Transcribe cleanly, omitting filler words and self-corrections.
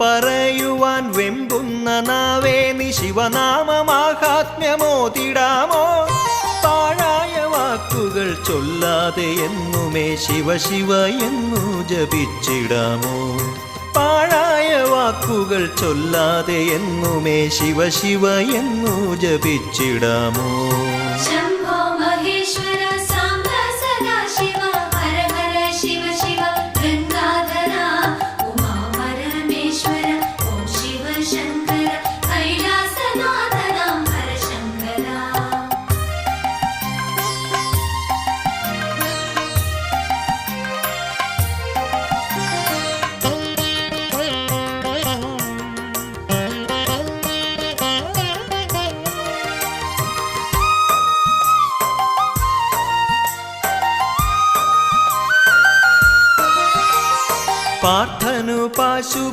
പറയുവാൻ വെമ്പുന്ന നാവേ നീ ശിവനാമമാഹാത്മ്യമോതിടാമോ? പാഴായ വാക്കുകൾ ചൊല്ലാതെ എന്നുമേ ശിവ ശിവ എന്നു ജപിച്ചിടാമോ? പാഴായ വാക്കുകൾ ചൊല്ലാതെ എന്നുമേ ശിവ ശിവ എന്നു ജപിച്ചിടാമോ? പാർത്ഥനു പാശു